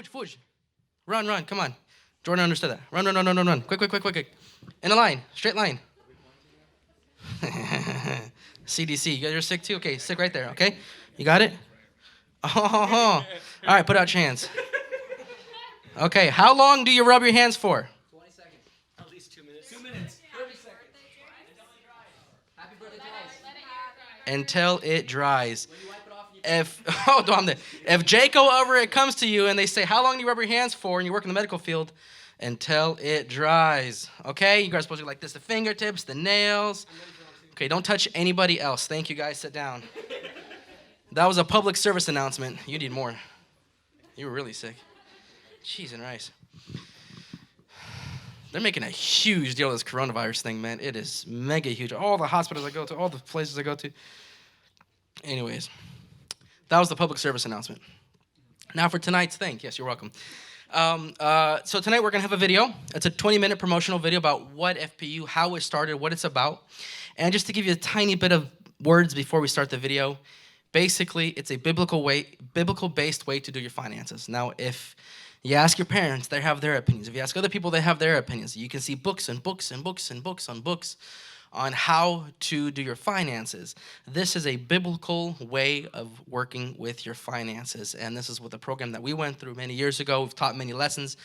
Fuj. Run. Come on. Jordan understood that. Run. Quick. In a line. Straight line. CDC. You're sick too? Okay, sick right there, okay? You got it? Oh. All right, put out your hands. Okay, how long do you rub your hands for? 20 seconds. At least 2 minutes. 2 minutes. 30 seconds. Happy birthday twice. Until it dries. When you wipe it off, you If Jaco over comes to you and they say, how long do you rub your hands for, and you work in the medical field, until it dries. Okay, you guys are supposed to go like this, the fingertips, the nails. Okay, don't touch anybody else. Thank you, guys. Sit down. That was a public service announcement. You need more. You were really sick. Cheese and rice. They're making a huge deal of this coronavirus thing, man. It is mega huge. All the hospitals I go to, all the places I go to. Anyways, that was the public service announcement. Now for tonight's thing. Yes, you're welcome. So tonight we're going to have a video. It's a 20-minute promotional video about what FPU, how it started, what it's about. And just to give you a tiny bit of words before we start the video, basically it's a biblical-based way to do your finances. Now, if you ask your parents, they have their opinions. If you ask other people, they have their opinions. You can see books on how to do your finances. This is a biblical way of working with your finances, and this is what the program that we went through many years ago. We've taught many lessons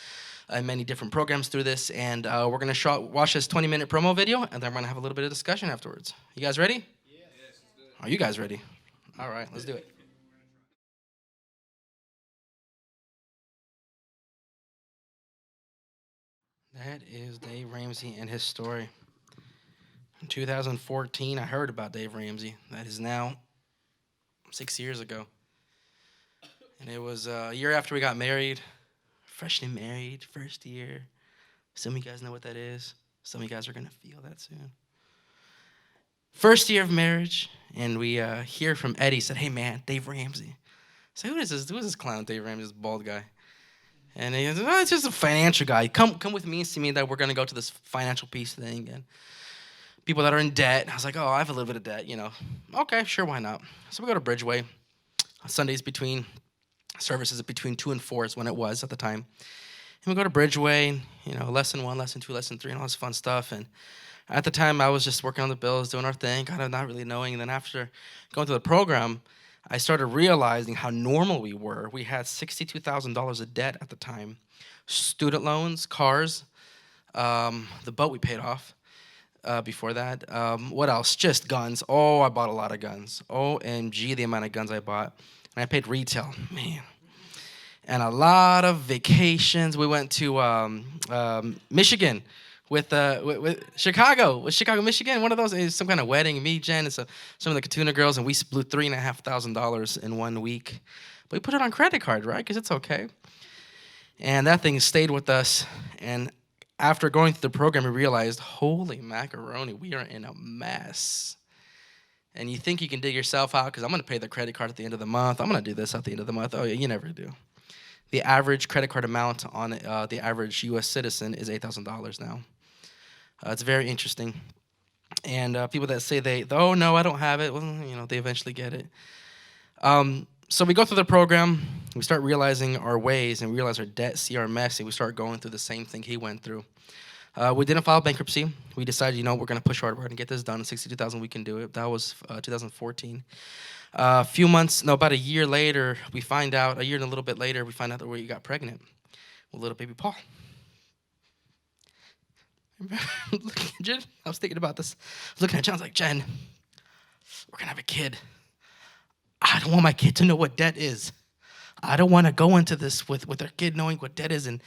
and many different programs through this, and we're going to watch this 20-minute promo video, and then we're going to have a little bit of discussion afterwards. You guys ready? Yes. Are you guys ready? All right, let's do it. That is Dave Ramsey and his story. In 2014, I heard about Dave Ramsey. That is now 6 years ago. And it was a year after we got married. Freshly married, first year. Some of you guys know what that is. Some of you guys are going to feel that soon. First year of marriage, and we hear from Eddie. Said, hey, man, Dave Ramsey. I said, who is this clown, Dave Ramsey, this bald guy? And he goes, oh, it's just a financial guy. Come with me and see me that we're going to go to this financial peace thing. And people that are in debt. I was like, oh, I have a little bit of debt, you know. Okay, sure, why not? So we go to Bridgeway. Sundays between services between 2 and 4 is when it was at the time. And we go to Bridgeway, you know, lesson 1, lesson 2, lesson 3, and all this fun stuff. And at the time, I was just working on the bills, doing our thing, kind of not really knowing. And then after going through the program, I started realizing how normal we were. We had $62,000 of debt at the time. Student loans, cars, the boat we paid off. Before that. What else? Just guns. Oh, I bought a lot of guns. OMG, the amount of guns I bought. And I paid retail. Man. And a lot of vacations. We went to Michigan with Chicago. Michigan. One of those is some kind of wedding. Me, Jen, and some of the Katuna girls, and we blew $3,500 in 1 week. But we put it on credit card, right? Because it's okay. And that thing stayed with us. And after going through the program, we realized, holy macaroni, we are in a mess. And you think you can dig yourself out because I'm going to pay the credit card at the end of the month. I'm going to do this at the end of the month. Oh, yeah, you never do. The average credit card amount on the average U.S. citizen is $8,000 now. It's very interesting. And people that say oh, no, I don't have it, well, you know, they eventually get it. So we go through the program, we start realizing our ways, and we realize our debt, see our mess, and we start going through the same thing he went through. We didn't file bankruptcy. We decided, you know, we're going to push hard. We're going to get this done. $62,000, we can do it. That was 2014. About a year later, a year and a little bit later, we find out that we got pregnant with little baby Paul. Looking at Jen, I was thinking about this. I was looking at Jen, I was like, Jen, we're going to have a kid. I don't want my kid to know what debt is. I don't want to go into this with our kid knowing what debt is. And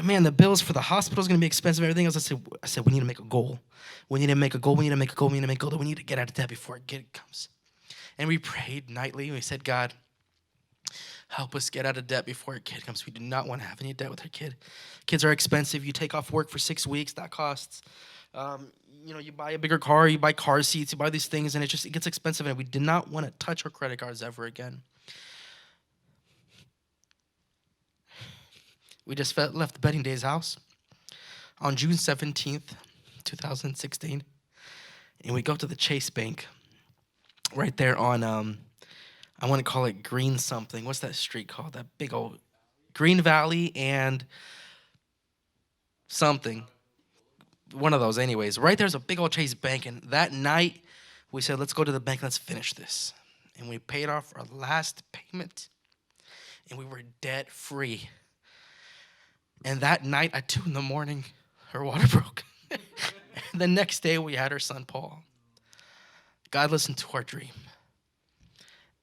man, the bills for the hospital is going to be expensive and everything else. I said, we need to make a goal. We need to make a goal. We need to get out of debt before our kid comes. And we prayed nightly. We said, God, help us get out of debt before our kid comes. We do not want to have any debt with our kid. Kids are expensive. You take off work for 6 weeks. That costs. You buy a bigger car, you buy car seats, you buy these things, and it gets expensive, and we did not want to touch our credit cards ever again. We just left the Betting Days house on June 17th, 2016, and we go to the Chase Bank right there on, I want to call it Green something. What's that street called? That big old Green Valley and something. One of those, anyways. Right there's a big old Chase Bank, and that night we said, let's go to the bank, let's finish this. And we paid off our last payment, and we were debt free. And that night at 2 a.m, her water broke. And the next day we had her son Paul. God listened to our dream.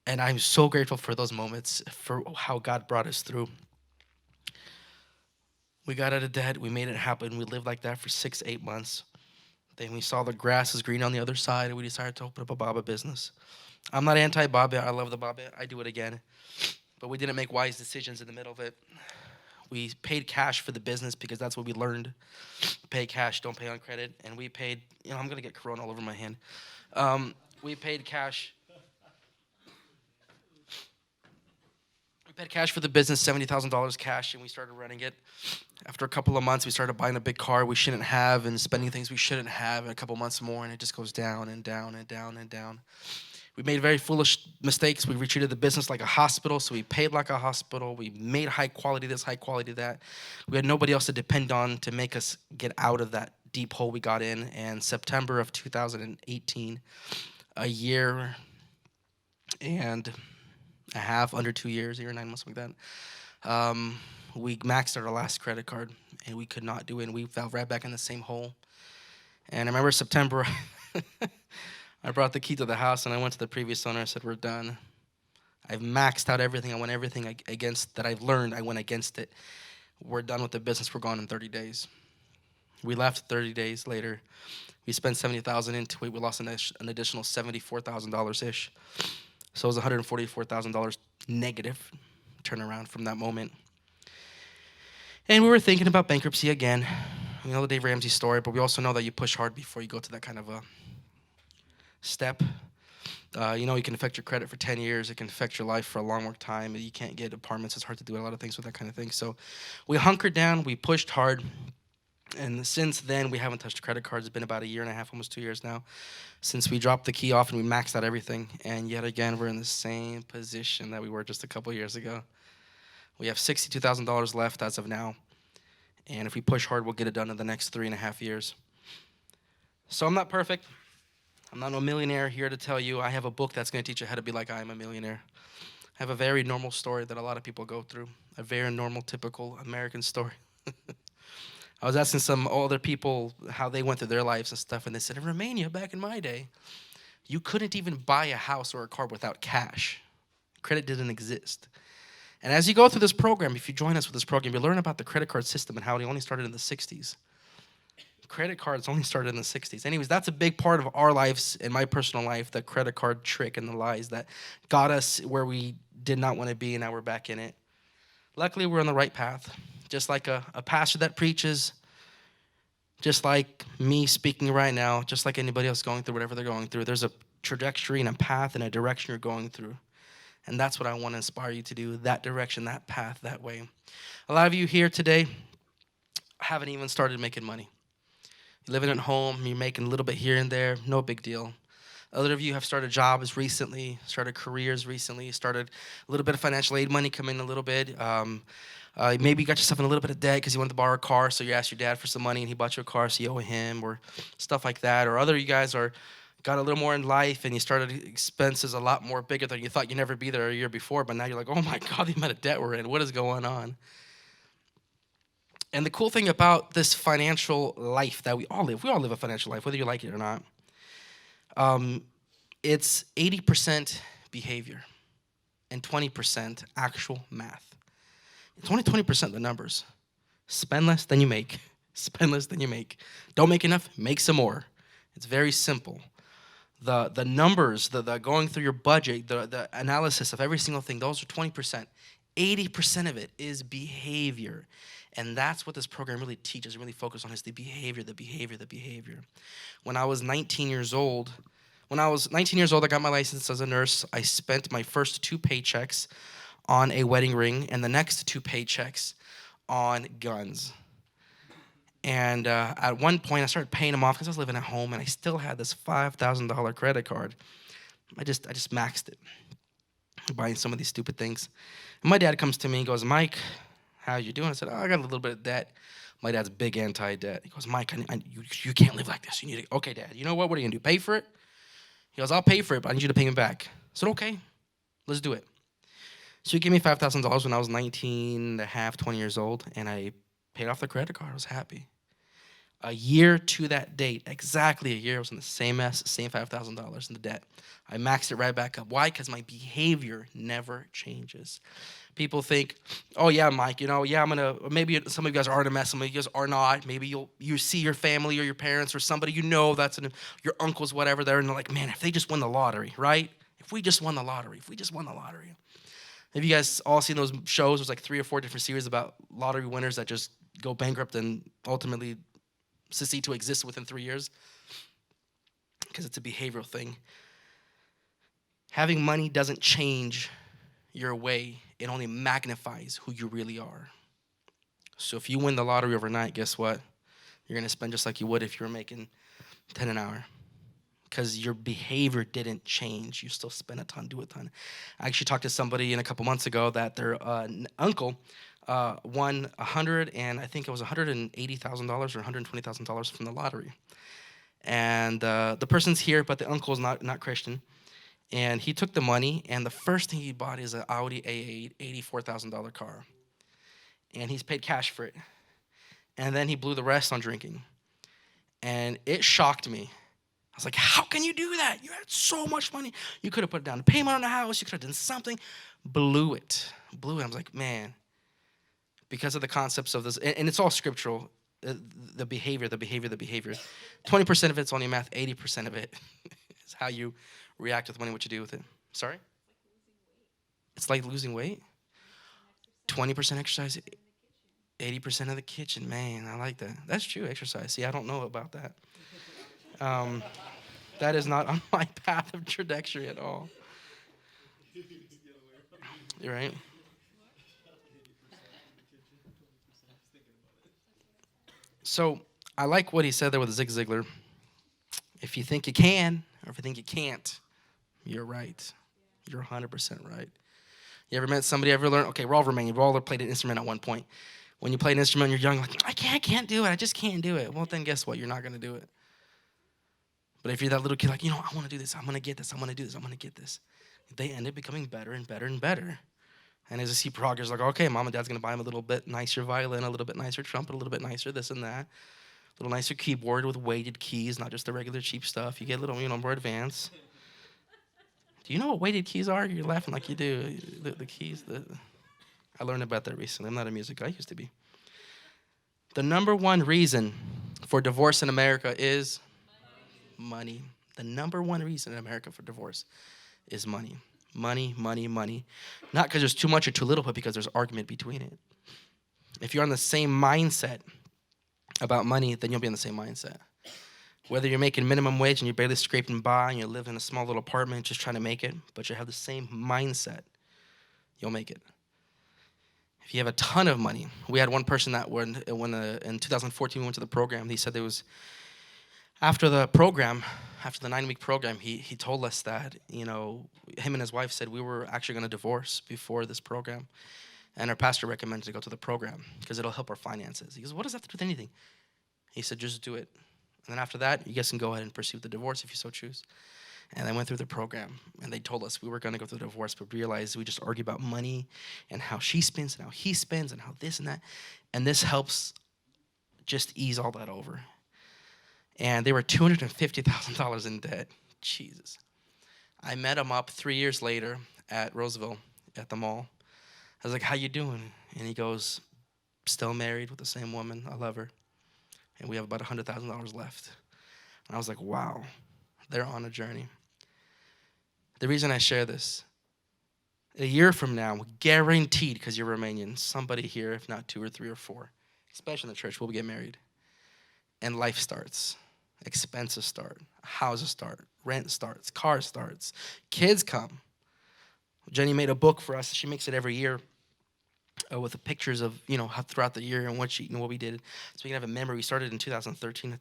And I'm so grateful for those moments, for how God brought us through. We got out of debt. We made it happen. We lived like that for 6, 8 months. Then we saw the grass is green on the other side, and we decided to open up a Baba business. I'm not anti-Baba. I love the Baba. I do it again. But we didn't make wise decisions in the middle of it. We paid cash for the business because that's what we learned. Pay cash, don't pay on credit. And we paid, I'm going to get Corona all over my hand. We paid cash. We paid cash for the business, $70,000 cash, and we started running it. After a couple of months, we started buying a big car we shouldn't have and spending things we shouldn't have, and a couple months more, and it just goes down and down and down and down. We made very foolish mistakes. We treated the business like a hospital, so we paid like a hospital. We made high quality this, high quality that. We had nobody else to depend on to make us get out of that deep hole we got in. And September of 2018, a year and a half, under 2 years, a year and 9 months, like that, we maxed out our last credit card, and we could not do it, and we fell right back in the same hole. And I remember September, I brought the key to the house, and I went to the previous owner. I said, we're done. I've maxed out everything. I went everything against that I've learned. I went against it. We're done with the business. We're gone in 30 days. We left 30 days later. We spent $70,000 into it. We lost an additional $74,000-ish. So it was $144,000 negative turnaround from that moment. And we were thinking about bankruptcy again. We know the Dave Ramsey story, but we also know that you push hard before you go to that kind of a step. You can affect your credit for 10 years. It can affect your life for a long time. You can't get apartments. It's hard to do a lot of things with that kind of thing. So we hunkered down. We pushed hard. And since then, we haven't touched credit cards. It's been about a year and a half, almost 2 years now, since we dropped the key off and we maxed out everything. And yet again, we're in the same position that we were just a couple years ago. We have $62,000 left as of now. And if we push hard, we'll get it done in the next 3.5 years. So I'm not perfect. I'm not a millionaire here to tell you. I have a book that's going to teach you how to be like I am a millionaire. I have a very normal story that a lot of people go through. A very normal, typical American story. I was asking some older people how they went through their lives and stuff, and they said, in Romania, back in my day, you couldn't even buy a house or a car without cash. Credit didn't exist. And as you go through this program, if you join us with this program, you learn about the credit card system and how it only started in the 60s. Credit cards only started in the 60s. Anyways, that's a big part of our lives, in my personal life, the credit card trick and the lies that got us where we did not want to be, and now we're back in it. Luckily, we're on the right path. Just like a pastor that preaches, just like me speaking right now, just like anybody else going through whatever they're going through, there's a trajectory and a path and a direction you're going through. And that's what I want to inspire you to do, that direction, that path, that way. A lot of you here today haven't even started making money. You're living at home, you're making a little bit here and there, no big deal. Other of you have started jobs recently, started careers recently, started a little bit of financial aid money come in a little bit. Maybe you got yourself in a little bit of debt because you wanted to borrow a car, so you asked your dad for some money and he bought you a car, so you owe him, or stuff like that. Or other of you guys got a little more in life and you started expenses a lot more bigger than you thought you'd never be there a year before, but now you're like, oh my God, the amount of debt we're in, what is going on? And the cool thing about this financial life that we all live a financial life, whether you like it or not, it's 80% behavior and 20% actual math. It's only 20% the numbers. Spend less than you make. Spend less than you make. Don't make enough, make some more. It's very simple. The numbers, the going through your budget, the analysis of every single thing, those are 20%. 80% of it is behavior. And that's what this program really teaches, really focuses on, is the behavior, the behavior, the behavior. When I was 19 years old, I got my license as a nurse. I spent my first 2 paychecks on a wedding ring and the next 2 paychecks on guns. And at one point, I started paying them off because I was living at home, and I still had this $5,000 credit card. I just maxed it, buying some of these stupid things. And my dad comes to me and goes, Mike, How you doing? I said, oh, I got a little bit of debt. My dad's big anti-debt. He goes, Mike, you can't live like this. You need to, okay, Dad, you know what? What are you going to do? Pay for it? He goes, I'll pay for it, but I need you to pay me back. I said, okay, let's do it. So he gave me $5,000 when I was 19 and a half, 20 years old, and I paid off the credit card. I was happy. A year to that date, exactly a year, I was in the same mess, same $5,000 in the debt. I maxed it right back up. Why? Because my behavior never changes. People think, oh yeah, Mike, yeah, I'm gonna. Maybe some of you guys are in a mess, some of you guys are not. Maybe you see your family or your parents or somebody that's your uncles, whatever. They're and they're like, man, if they just won the lottery, right? If we just won the lottery, if we just won the lottery. Have you guys all seen those shows? There's like 3 or 4 different series about lottery winners that just go bankrupt and ultimately cease to exist within 3 years because it's a behavioral thing. Having money doesn't change your way. It only magnifies who you really are. So if you win the lottery overnight, guess what? You're going to spend just like you would if you were making 10 an hour because your behavior didn't change. You still spend a ton, do a ton. I actually talked to somebody a couple months ago that their uncle won I think it was $180,000 or $120,000 from the lottery. And the person's here, but the uncle's not Christian. And he took the money, and the first thing he bought is an Audi A8, $84,000 car. And he's paid cash for it. And then he blew the rest on drinking. And it shocked me. I was like, how can you do that? You had so much money. You could have put down a payment on the house. You could have done something. Blew it. I was like, man, because of the concepts of this, and it's all scriptural, the behavior. 20% of it's only math. 80% of it is how you react with money, what you do with it. Sorry? It's like losing weight? 20% exercise, 80% of the kitchen. Man, I like that. That's true, exercise. See, I don't know about that. That is not on my path of trajectory at all. You're right. So I like what he said there with Zig Ziglar. If you think you can, or if you think you can't, you're right. You're 100% right. You ever met somebody, ever learned? Okay, we're all Romanian. We've all played an instrument at one point. When you play an instrument, you're young, like, I can't do it. I just can't do it. Well, then guess what? You're not going to do it. But if you're that little kid, like, I want to do this. I'm going to get this. I'm going to do this. I'm going to get this. They end up becoming better and better and better. And as you see progress, like, okay, mom and dad's going to buy him a little bit nicer violin, a little bit nicer trumpet, a little bit nicer this and that. A little nicer keyboard with weighted keys, not just the regular cheap stuff. You get a little, more advanced. Do you know what weighted keys are? You're laughing like you do. The keys. I learned about that recently. I'm not a music guy. I used to be. The number one reason for divorce in America is money. The number one reason in America for divorce is money. Money, money, money. Not because there's too much or too little, but because there's argument between it. If you're on the same mindset about money, then you'll be in the same mindset. Whether you're making minimum wage and you're barely scraping by and you live in a small little apartment just trying to make it, but you have the same mindset, you'll make it. If you have a ton of money, we had one person that when in 2014 we went to the program, he said there was, after the 9-week program, he told us that, him and his wife said we were actually going to divorce before this program. And our pastor recommended to go to the program because it'll help our finances. He goes, what does that have to do with anything? He said, just do it. And then after that, you guys can go ahead and pursue the divorce if you so choose. And I went through the program, and they told us we were going to go through the divorce, but realized we just argue about money and how she spends and how he spends and how this and that. And this helps just ease all that over. And they were $250,000 in debt. Jesus. I met him up 3 years later at Roseville at the mall. I was like, how you doing? And he goes, still married with the same woman. I love her. And we have about $100,000 left. And I was like, wow, they're on a journey. The reason I share this, a year from now, guaranteed, because you're Romanian, somebody here, if not 2 or 3 or 4, especially in the church, will get married. And life starts. Expenses start. Houses start. Rent starts. Car starts. Kids come. Jenny made a book for us. She makes it every year. With the pictures of, how throughout the year and what we did. So we can have a memory. We started in 2013.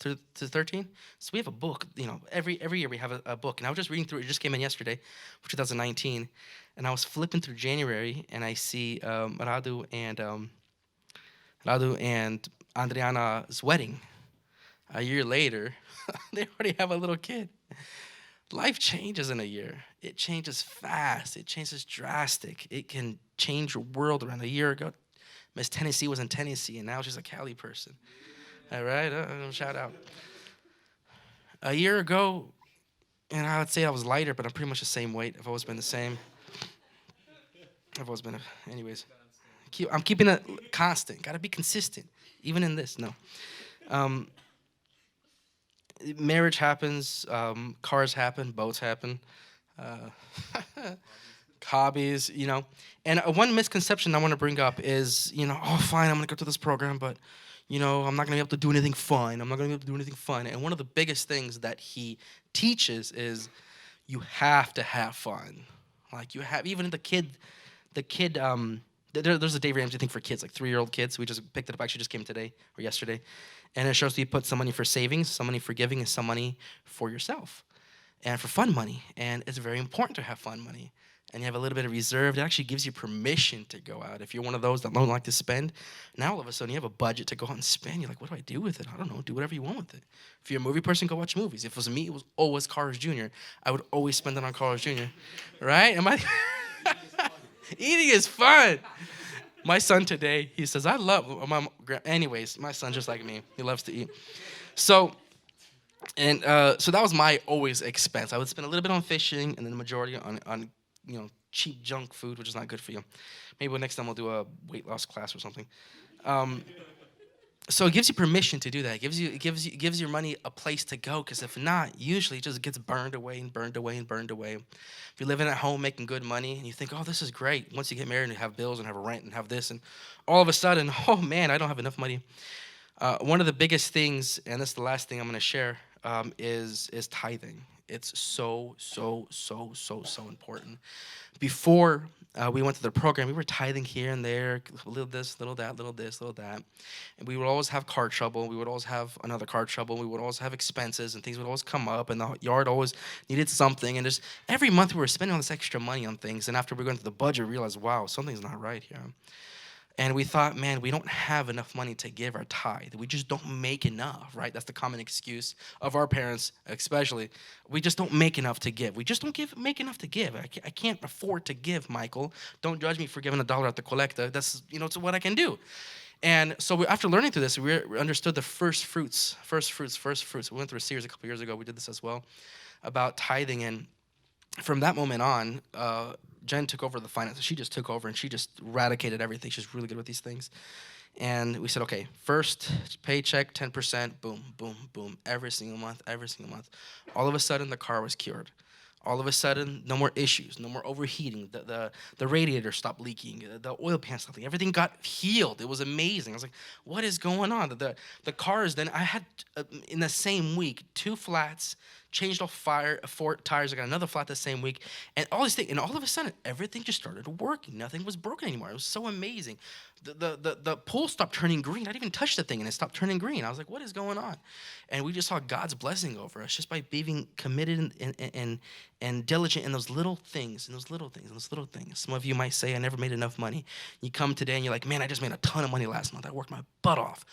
So we have a book, every year we have a book. And I was just reading through it. It just came in yesterday for 2019. And I was flipping through January, and I see Radu and Radu and Adriana's wedding. A year later, they already have a little kid. Life changes in a year. It changes fast. It changes drastic. It can change your world around. A year ago, Miss Tennessee was in Tennessee, and now she's a Cali person. All right, shout out. A year ago, and I would say I was lighter, but I'm pretty much the same weight. I've always been the same. I've always been, anyways. I'm keeping it constant. Got to be consistent, even in this. No. Um, Marriage happens, cars happen, boats happen, uh, hobbies, And one misconception I want to bring up is, oh, fine, I'm going to go to this program, but, I'm not going to be able to do anything fun. I'm not going to be able to do anything fun. And one of the biggest things that he teaches is you have to have fun. Like, you have, even there's a Dave Ramsey thing for kids, like 3-year-old kids. We just picked it up, actually just came today or yesterday. And it shows you put some money for savings, some money for giving, and some money for yourself and for fun money. And it's very important to have fun money. And you have a little bit of reserve. It actually gives you permission to go out. If you're one of those that don't like to spend, now all of a sudden you have a budget to go out and spend. You're like, what do I do with it? I don't know. Do whatever you want with it. If you're a movie person, go watch movies. If it was me, it was always Carl's Jr. I would always spend it on Carl's Jr. Right? Am I? Eating is fun. My son today, he says, I love my. Anyways, my son's just like me. He loves to eat. So that was my always expense. I would spend a little bit on fishing, and then the majority on cheap junk food, which is not good for you. Maybe next time we'll do a weight loss class or something. So it gives you permission to do that. It gives your money a place to go. Because if not, usually it just gets burned away and burned away and burned away. If you're living at home making good money and you think, oh, this is great. Once you get married and you have bills and have a rent and have this, and all of a sudden, oh man, I don't have enough money. One of the biggest things, and this is the last thing I'm going to share, is tithing. It's so important. Before we went to the program, we were tithing here and there, a little this, little that, little this, little that. And we would always have car trouble. We would always have another car trouble. We would always have expenses, and things would always come up, and the yard always needed something. And just every month we were spending all this extra money on things. And after we went to the budget, we realized, wow, something's not right here. And we thought, man, we don't have enough money to give our tithe. We just don't make enough, right? That's the common excuse of our parents, especially. We just don't make enough to give. We just don't make enough to give. I can't afford to give, Michael. Don't judge me for giving $1 at the collector. That's, it's what I can do. And so after learning through this, we understood the first fruits. We went through a series a couple years ago. We did this as well about tithing. And from that moment on, Jen took over the finances. She just took over and she just eradicated everything. She's really good with these things. And we said, okay, first paycheck, 10%, boom, boom, boom, every single month. All of a sudden, the car was cured. All of a sudden, no more issues, no more overheating. The radiator stopped leaking. The oil pan stopped leaking. Everything got healed. It was amazing. I was like, what is going on? The cars, then I had, in the same week, 2 flats, changed all 4 tires. I got another flat the same week. And all these things. And all of a sudden, everything just started working. Nothing was broken anymore. It was so amazing. The pool stopped turning green. I didn't even touch the thing, and it stopped turning green. I was like, what is going on? And we just saw God's blessing over us just by being committed and diligent in those little things, Some of you might say, I never made enough money. You come today and you're like, man, I just made a ton of money last month. I worked my butt off.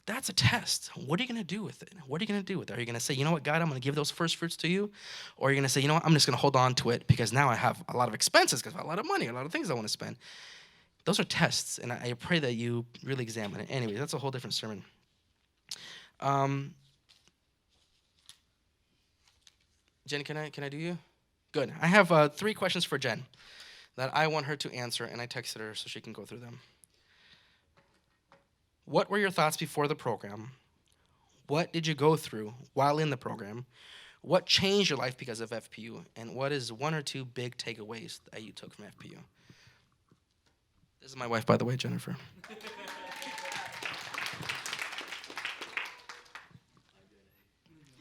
That's a test. What are you going to do with it? Are you going to say, you know what, God, I'm going to give those first fruits to you? Or are you going to say, you know what, I'm just going to hold on to it because now I have a lot of expenses because I have a lot of money, a lot of things I want to spend. Those are tests, and I pray that you really examine it. Anyway, that's a whole different sermon. Jen, can I do you? Good. I have 3 questions for Jen that I want her to answer, and I texted her so she can go through them. What were your thoughts before the program? What did you go through while in the program? What changed your life because of FPU? And what is 1 or 2 big takeaways that you took from FPU? This is my wife, by the way, Jennifer.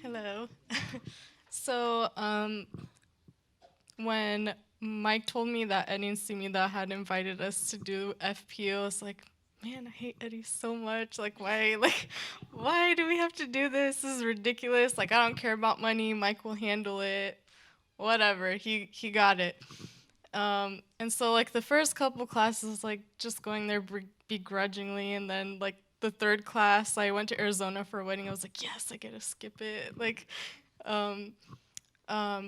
Hello. So, when Mike told me that Eddie and Sumida had invited us to do FPU, I was like, man, I hate Eddie so much. Why do we have to do this? This is ridiculous. I don't care about money. Mike will handle it. Whatever. He got it. And so, the first couple classes, just going there, begrudgingly, and then like the third class, I went to Arizona for a wedding. I was like, yes, I get to skip it. Like, um,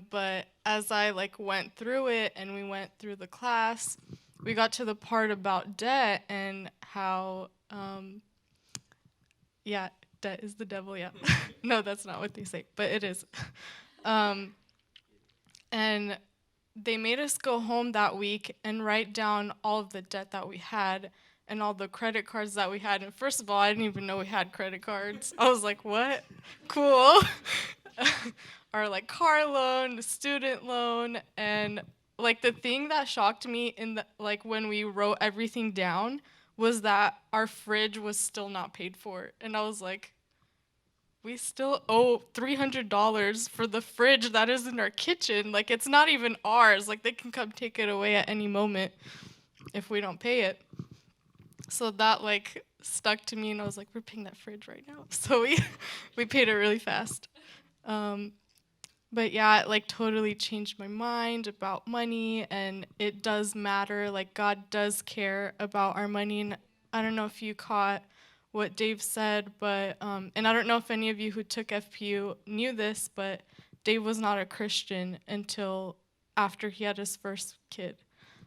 but as I like went through it and we went through the class, we got to the part about debt and how, yeah, debt is the devil. Yeah, no, that's not what they say, but it is. Um, and they made us go home that week and write down all of the debt that we had and all the credit cards that we had. And first of all, I didn't even know we had credit cards. I was like, what? Cool. Our like car loan, student loan, and like the thing that shocked me in the like when we wrote everything down was that our fridge was still not paid for. And I was like, we still owe $300 for the fridge that is in our kitchen. Like, it's not even ours. Like, they can come take it away at any moment if we don't pay it. So that like stuck to me, and I was like, we're paying that fridge right now. So we paid it really fast. But yeah, it like totally changed my mind about money, and it does matter. Like, God does care about our money. And I don't know if you caught what Dave said, but and I don't know if any of you who took FPU knew this, but Dave was not a Christian until after he had his first kid.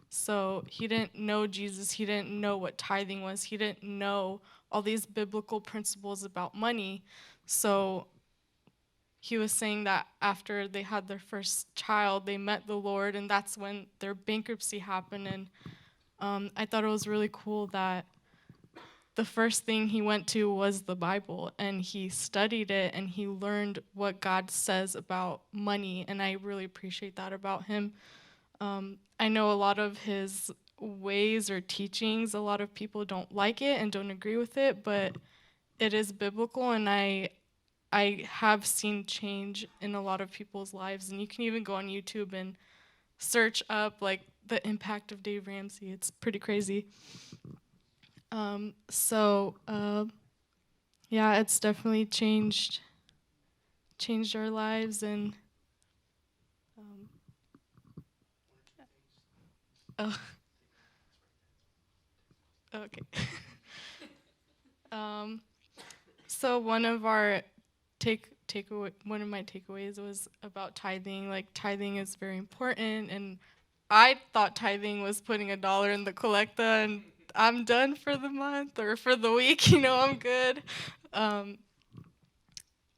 So he didn't know Jesus. He didn't know what tithing was. He didn't know all these biblical principles about money. So he was saying that after they had their first child, they met the Lord, and that's when their bankruptcy happened. And I thought it was really cool that the first thing he went to was the Bible, and he studied it, and he learned what God says about money, and I really appreciate that about him. I know a lot of his ways or teachings, a lot of people don't like it and don't agree with it, but it is biblical, and I have seen change in a lot of people's lives. And you can even go on YouTube and search up like the impact of Dave Ramsey. It's pretty crazy. Yeah, it's definitely changed our lives. And oh, okay. So one of my takeaways was about tithing. Like, tithing is very important, and I thought tithing was putting $1 in the collecta and I'm done for the month or for the week. I'm good. Um,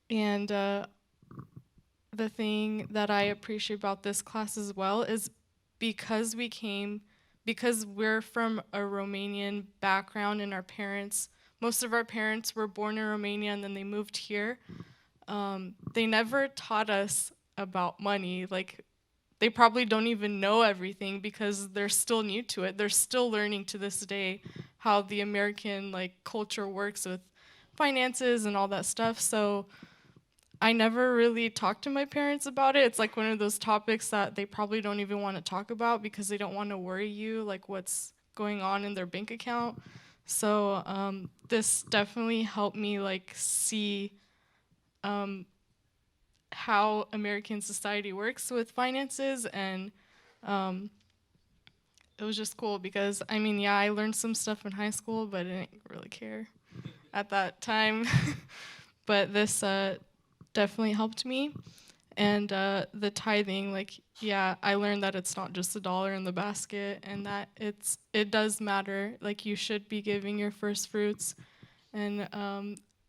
and the thing that I appreciate about this class as well is because because we're from a Romanian background, and most of our parents were born in Romania and then they moved here. They never taught us about money. Like, they probably don't even know everything because they're still new to it. They're still learning to this day how the American like culture works with finances and all that stuff. So I never really talked to my parents about it. It's like one of those topics that they probably don't even want to talk about because they don't want to worry you, like what's going on in their bank account. So this definitely helped me like see how American society works with finances, and it was just cool because I mean, yeah, I learned some stuff in high school, but I didn't really care at that time. But this definitely helped me. And the tithing, like, yeah, I learned that it's not just $1 in the basket, and that it does matter. Like, you should be giving your first fruits. And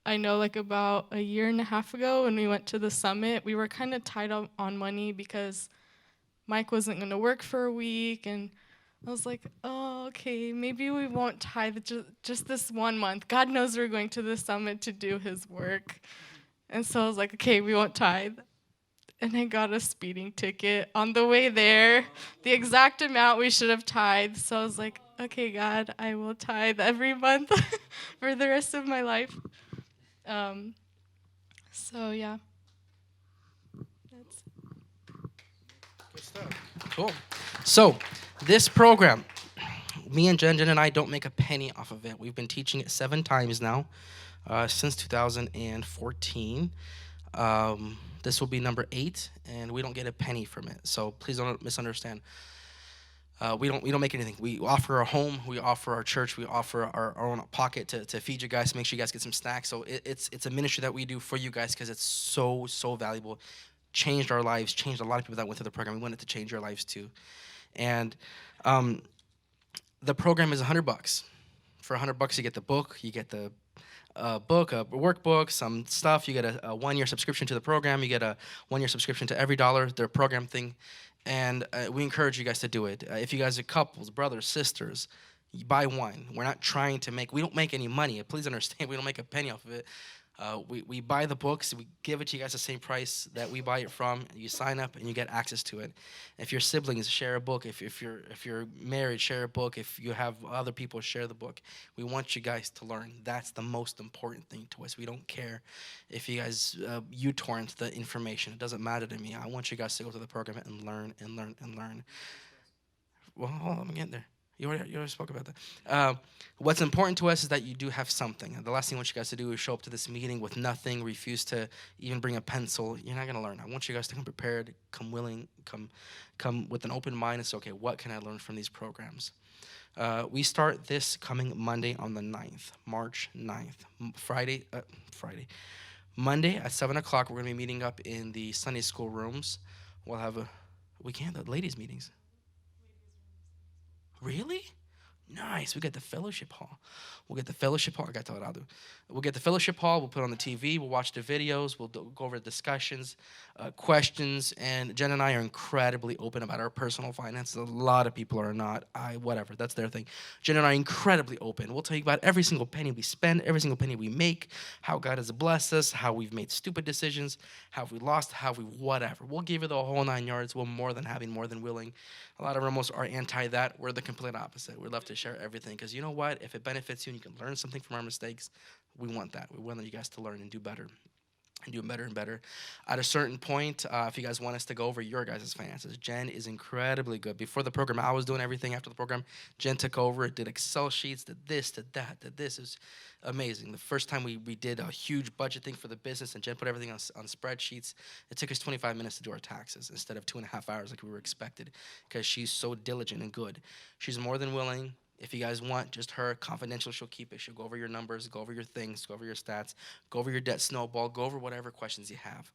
I know, like, about a year and a half ago when we went to the summit, we were kind of tight on money because Mike wasn't going to work for a week, and I was like, oh, okay, maybe we won't tithe just this 1 month. God knows we're going to the summit to do his work. And so I was like, okay, we won't tithe. And I got a speeding ticket on the way there, the exact amount we should have tithed. So I was like, okay, God, I will tithe every month for the rest of my life. So yeah, that's Good stuff. Cool. So, this program, me and Jen and I don't make a penny off of it. We've been teaching it 7 times now, since 2014. This will be number 8, and we don't get a penny from it. So please don't misunderstand. We don't make anything. We offer our home, we offer our church, we offer our own pocket to feed you guys, to make sure you guys get some snacks. So it's a ministry that we do for you guys because it's so valuable. Changed our lives, changed a lot of people that went through the program. We wanted to change your lives too. And um, the program is $100. For $100, you get the book, you get the book, a workbook, some stuff. You get a 1 year subscription to the program. You get a 1 year subscription to every dollar, their program thing. And we encourage you guys to do it. If you guys are couples, brothers, sisters, you buy one. We're not trying to make, we don't make any money. Please understand, we don't make a penny off of it. We buy the books, we give it to you guys the same price that we buy it from. You sign up and you get access to it. If your siblings, share a book. If you're married, share a book. If you have other people, share the book. We want you guys to learn. That's the most important thing to us. We don't care if you guys torrent the information. It doesn't matter to me. I want you guys to go to the program and learn and learn and learn. Well, hold on, I'm getting there. You already spoke about that. What's important to us is that you do have something. The last thing I want you guys to do is show up to this meeting with nothing, refuse to even bring a pencil. You're not gonna learn. I want you guys to come prepared, come willing, come with an open mind and say, okay, what can I learn from these programs? We start this coming Monday on the 9th, March 9th. Friday. Monday at 7 o'clock, we're gonna be meeting up in the Sunday school rooms. We'll have the ladies' meetings. Really? Nice. We got the fellowship hall. We'll get the fellowship hall. I got to tell Radu. We'll get the fellowship hall. We'll put it on the TV. We'll watch the videos. We'll go over discussions, questions. And Jen and I are incredibly open about our personal finances. A lot of people are not. Whatever. That's their thing. Jen and I are incredibly open. We'll tell you about every single penny we spend, every single penny we make, how God has blessed us, how we've made stupid decisions, how we lost, how we whatever. We'll give you the whole 9 yards. We're more than having, more than willing. A lot of Ramos are anti that. We're the complete opposite. We love to share everything because you know what? If it benefits you and you can learn something from our mistakes, we want that. We want you guys to learn and do better. And do better and better. At a certain point, if you guys want us to go over your guys' finances, Jen is incredibly good. Before the program, I was doing everything. After the program, Jen took over, did Excel sheets, did this, did that, did this. It was amazing. The first time we did a huge budget thing for the business, and Jen put everything on spreadsheets. It took us 25 minutes to do our taxes instead of 2.5 hours like we were expected because she's so diligent and good. She's more than willing. If you guys want just her confidential, she'll keep it. She'll go over your numbers, go over your things, go over your stats, go over your debt snowball, go over whatever questions you have.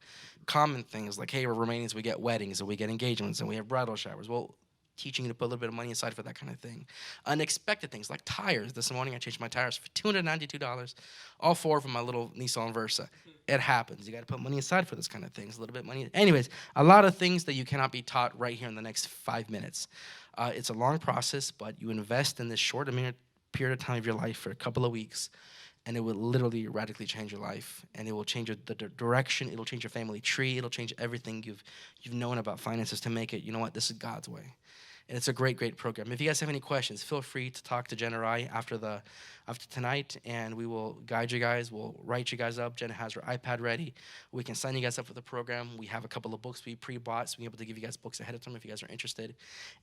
Common things like, hey, we're Romanians, we get weddings and we get engagements and we have bridal showers. Well, teaching you to put a little bit of money aside for that kind of thing. Unexpected things like tires. This morning I changed my tires for $292. All four from my little Nissan Versa. It happens. You got to put money aside for this kind of things. A little bit of money. Anyways, a lot of things that you cannot be taught right here in the next 5 minutes. It's a long process, but you invest in this short period of time of your life for a couple of weeks, and it will literally radically change your life, and it will change the direction. It'll change your family tree. It'll change everything you've known about finances to make it. You know what? This is God's way. And it's a great program. If you guys have any questions, feel free to talk to Jen or I after tonight, and we will guide you guys. We'll write you guys up. Jen has her iPad ready. We can sign you guys up for the program. We have a couple of books we pre-bought, so we're able to give you guys books ahead of time if you guys are interested.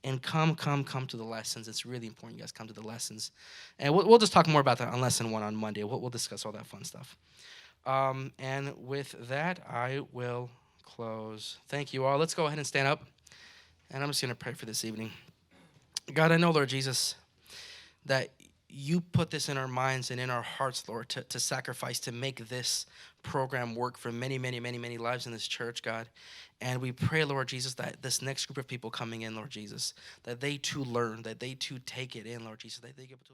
And come to the lessons. It's really important you guys come to the lessons. And we'll just talk more about that on lesson 1 on Monday. We'll discuss all that fun stuff. And with that, I will close. Thank you all. Let's go ahead and stand up. And I'm just going to pray for this evening. God, I know, Lord Jesus, that you put this in our minds and in our hearts, Lord, to sacrifice, to make this program work for many lives in this church, God. And we pray, Lord Jesus, that this next group of people coming in, Lord Jesus, that they too learn, that they too take it in, Lord Jesus, that they get to